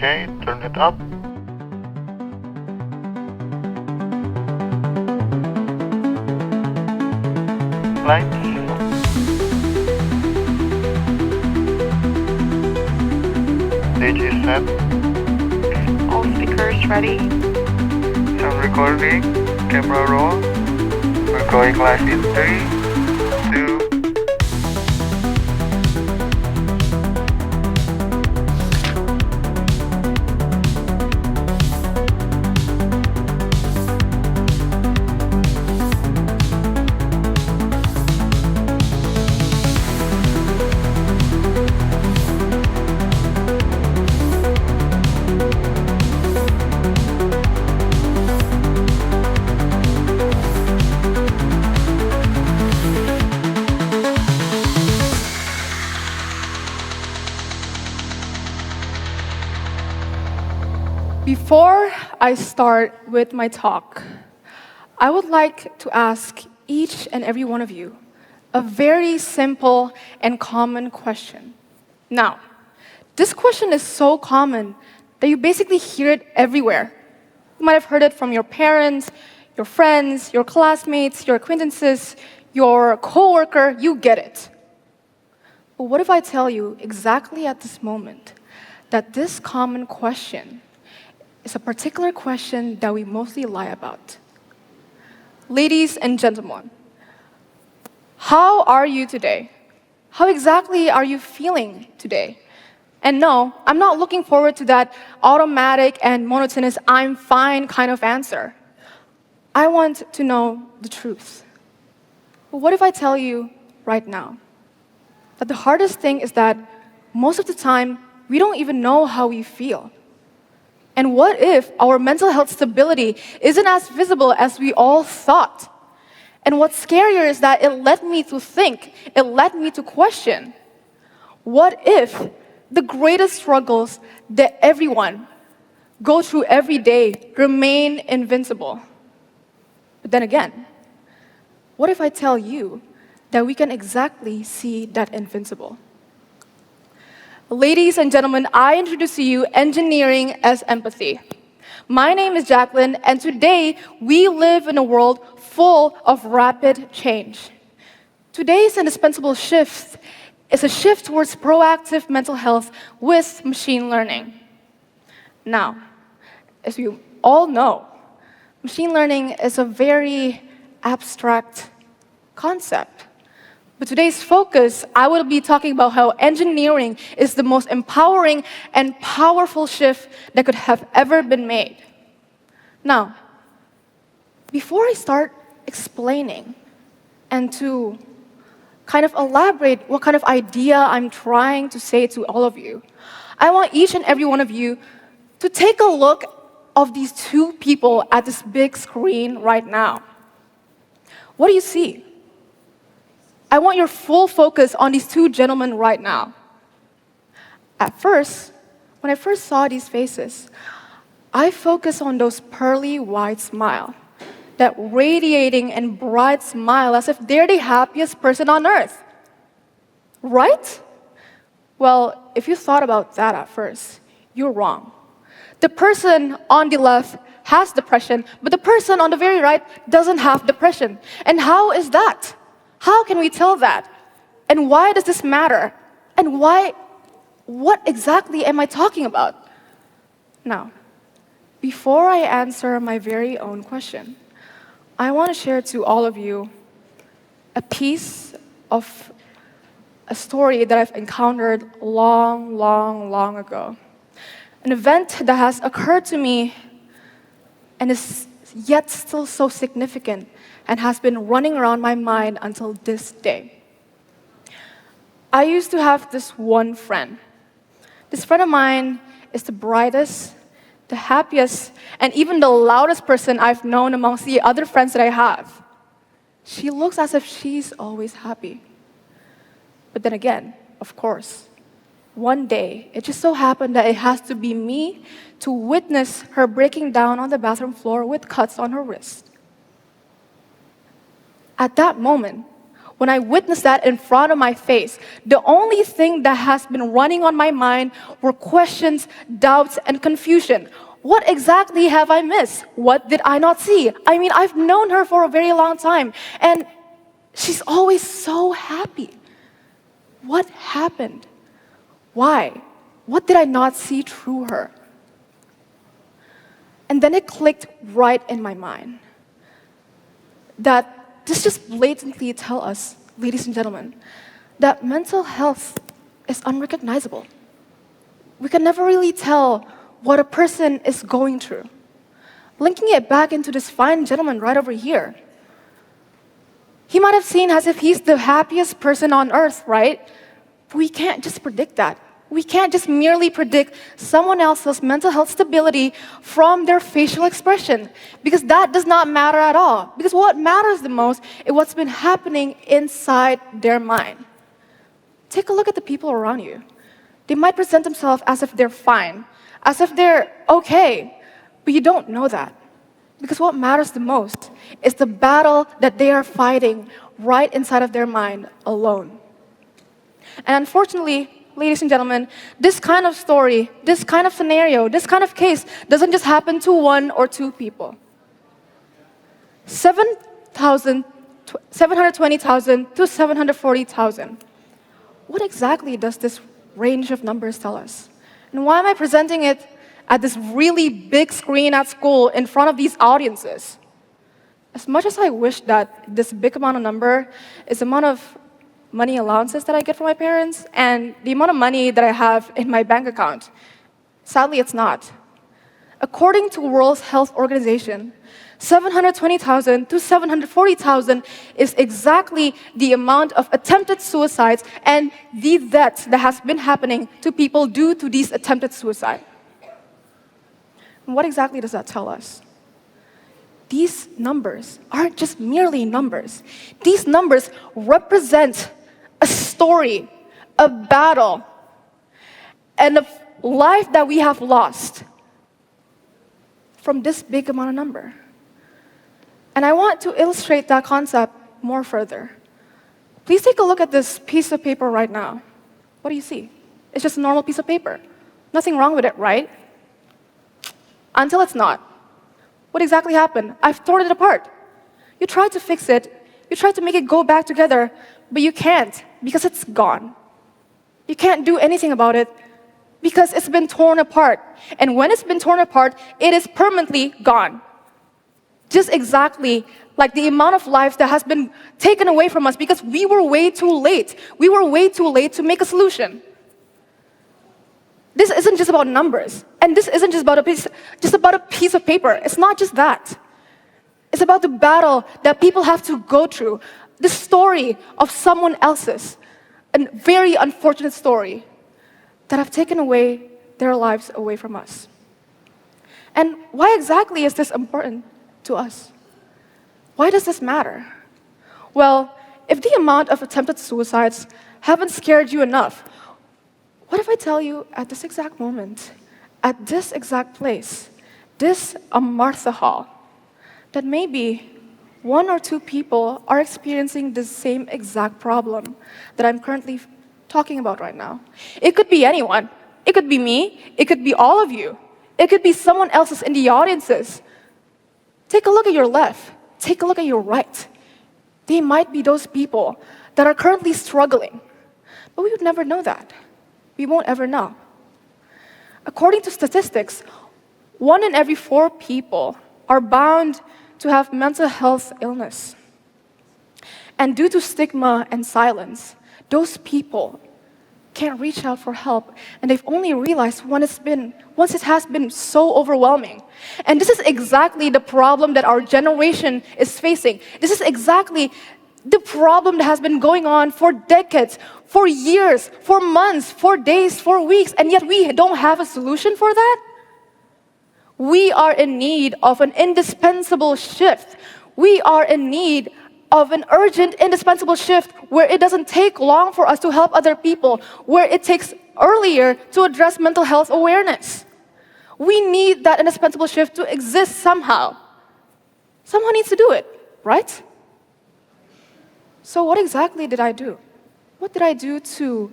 Okay, turn it up. Lights. Stage is set. All speakers ready? Sound recording. Camera roll. We're going live in 3, 2. Before I start with my talk, I would like to ask each and every one of you a very simple and common question. Now, this question is so common that you basically hear it everywhere. You might have heard it from your parents, your friends, your classmates, your acquaintances, your coworker, you get it. But what if I tell you exactly at this moment that this common question is a particular question that we mostly lie about? Ladies and gentlemen, how are you today? How exactly are you feeling today? And no, I'm not looking forward to that automatic and monotonous I'm fine kind of answer. I want to know the truth. But what if I tell you right now that the hardest thing is that most of the time we don't even know how we feel? And what if our mental health stability isn't as visible as we all thought? And what's scarier is that it led me to think, it led me to question. What if the greatest struggles that everyone go through every day remain invincible? But then again, what if I tell you that we can exactly see that invincible? Ladies and gentlemen, I introduce to you engineering as empathy. My name is Jacqueline, and today we live in a world full of rapid change. Today's indispensable shift is a shift towards proactive mental health with machine learning. Now, as you all know, machine learning is a very abstract concept. But today's focus, I will be talking about how engineering is the most empowering and powerful shift that could have ever been made. Now, before I start explaining and to kind of elaborate what kind of idea I'm trying to say to all of you, I want each and every one of you to take a look of these two people at this big screen right now. What do you see? I want your full focus on these two gentlemen right now. At first, when I first saw these faces, I focused on those pearly white smile, that radiating and bright smile as if they're the happiest person on earth. Right? Well, if you thought about that at first, you're wrong. The person on the left has depression, but the person on the very right doesn't have depression. And how is that? How can we tell that? And why does this matter? And what exactly am I talking about? Now, before I answer my very own question, I want to share to all of you a piece of a story that I've encountered long ago. An event that has occurred to me and is yet still so significant and has been running around my mind until this day. I used to have this one friend. This friend of mine is the brightest, the happiest, and even the loudest person I've known amongst the other friends that I have. She looks as if she's always happy. But then again, of course, one day, it just so happened that it has to be me to witness her breaking down on the bathroom floor with cuts on her wrist. At that moment, when I witnessed that in front of my face, the only thing that has been running on my mind were questions, doubts, and confusion. What exactly have I missed? What did I not see? I mean, I've known her for a very long time, and she's always so happy. What happened? Why? What did I not see through her? And then it clicked right in my mind that this just blatantly tells us, ladies and gentlemen, that mental health is unrecognizable. We can never really tell what a person is going through. Linking it back into this fine gentleman right over here. He might have seen as if he's the happiest person on earth, right? But we can't just predict that. We can't just merely predict someone else's mental health stability from their facial expression, because that does not matter at all. Because what matters the most is what's been happening inside their mind. Take a look at the people around you. They might present themselves as if they're fine, as if they're okay, but you don't know that. Because what matters the most is the battle that they are fighting right inside of their mind alone. And unfortunately, ladies and gentlemen, this kind of story, this kind of scenario, this kind of case doesn't just happen to one or two people. 720,000 to 740,000. What exactly does this range of numbers tell us? And why am I presenting it at this really big screen at school in front of these audiences? As much as I wish that this big amount of number is the amount of money allowances that I get from my parents and the amount of money that I have in my bank account, sadly it's not. According to World Health Organization, 720,000 to 740,000 is exactly the amount of attempted suicides and the deaths that has been happening to people due to these attempted suicide. And what exactly does that tell us? These numbers aren't just merely numbers. These numbers represent a story, a battle, and a life that we have lost from this big amount of number. And I want to illustrate that concept more further. Please take a look at this piece of paper right now. What do you see? It's just a normal piece of paper. Nothing wrong with it, right? Until it's not. What exactly happened? I've torn it apart. You tried to fix it. You tried to make it go back together, but you can't because it's gone. You can't do anything about it because it's been torn apart. And when it's been torn apart, it is permanently gone. Just exactly like the amount of lives that has been taken away from us because we were way too late. We were way too late to make a solution. This isn't just about numbers, and this isn't just about a piece of paper. It's not just that. It's about the battle that people have to go through, the story of someone else's, a very unfortunate story that have taken away their lives away from us. And why exactly is this important to us? Why does this matter? Well, if the amount of attempted suicides haven't scared you enough, what if I tell you at this exact moment, at this exact place, this Martha Hall, that maybe one or two people are experiencing the same exact problem that I'm currently talking about right now? It could be anyone. It could be me. It could be all of you. It could be someone else's in the audiences. Take a look at your left. Take a look at your right. They might be those people that are currently struggling, but we would never know that. We won't ever know. According to statistics, 1 in every 4 people are bound to have mental health illness. And due to stigma and silence, those people can't reach out for help, and they've only realized once it has been so overwhelming. And this is exactly the problem that our generation is facing. This is exactly the problem that has been going on for decades, for years, for months, for days, for weeks, and yet we don't have a solution for that? We are in need of an indispensable shift. We are in need of an urgent, indispensable shift where it doesn't take long for us to help other people, where it takes earlier to address mental health awareness. We need that indispensable shift to exist somehow. Someone needs to do it, right? So what exactly did I do? What did I do to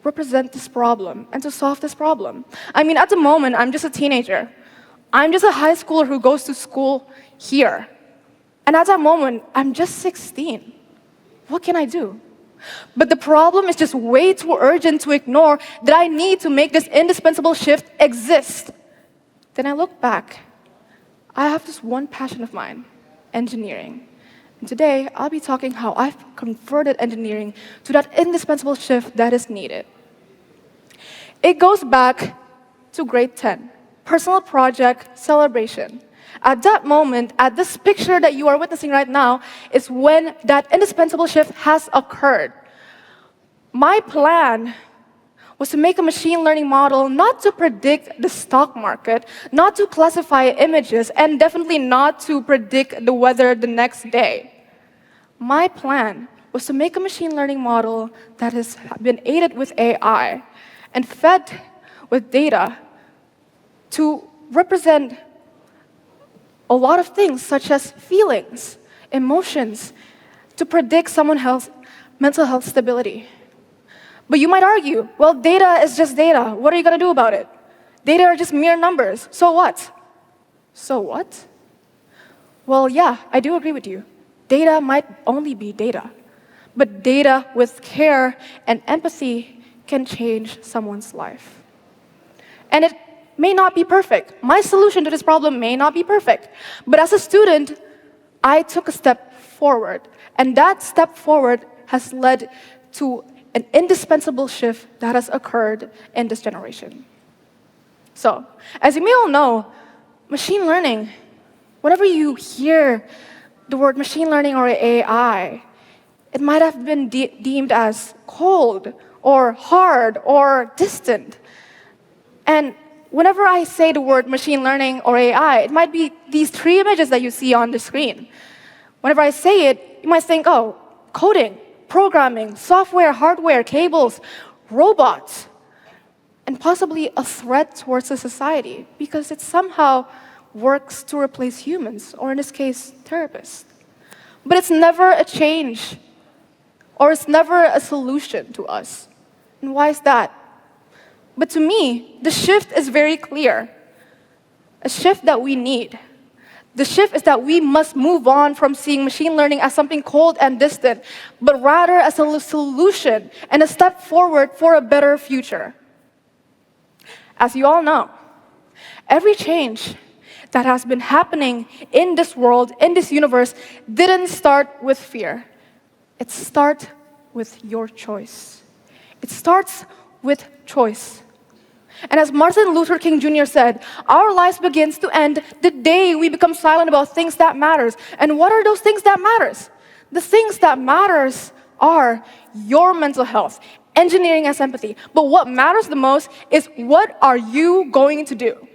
represent this problem and to solve this problem? I mean, at the moment, I'm just a teenager. I'm just a high schooler who goes to school here. And at that moment, I'm just 16. What can I do? But the problem is just way too urgent to ignore that I need to make this indispensable shift exist. Then I look back. I have this one passion of mine, engineering. And today, I'll be talking how I've converted engineering to that indispensable shift that is needed. It goes back to grade 10, personal project celebration. At that moment, at this picture that you are witnessing right now, is when that indispensable shift has occurred. My plan was to make a machine learning model not to predict the stock market, not to classify images, and definitely not to predict the weather the next day. My plan was to make a machine learning model that has been aided with AI and fed with data to represent a lot of things, such as feelings, emotions, to predict someone's mental health stability. But you might argue, well, data is just data. What are you going to do about it? Data are just mere numbers. So what? So what? Well, yeah, I do agree with you. Data might only be data. But data with care and empathy can change someone's life. And it may not be perfect. My solution to this problem may not be perfect. But as a student, I took a step forward. And that step forward has led to an indispensable shift that has occurred in this generation. So, as you may all know, machine learning, whenever you hear the word machine learning or AI, it might have been deemed as cold or hard or distant. And whenever I say the word machine learning or AI, it might be these three images that you see on the screen. Whenever I say it, you might think, oh, coding, programming, software, hardware, cables, robots, and possibly a threat towards the society because it somehow works to replace humans, or in this case, therapists. But it's never a change, or it's never a solution to us. And why is that? But to me, the shift is very clear. A shift that we need. The shift is that we must move on from seeing machine learning as something cold and distant, but rather as a solution and a step forward for a better future. As you all know, every change that has been happening in this world, in this universe, didn't start with fear. It starts with your choice. It starts with choice. And as Martin Luther King Jr. said, our lives begins to end the day we become silent about things that matters. And what are those things that matters? The things that matters are your mental health, engineering as empathy. But what matters the most is what are you going to do?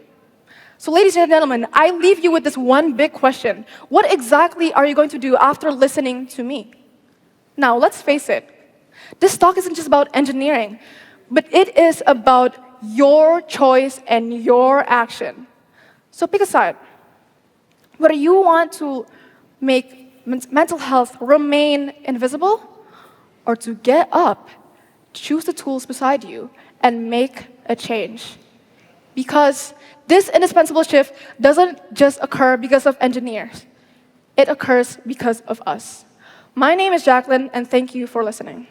So ladies and gentlemen, I leave you with this one big question. What exactly are you going to do after listening to me? Now, let's face it. This talk isn't just about engineering, but it is about your choice and your action. So pick a side. Whether you want to make mental health remain invisible or to get up, choose the tools beside you and make a change. Because this indispensable shift doesn't just occur because of engineers. It occurs because of us. My name is Jacqueline, and thank you for listening.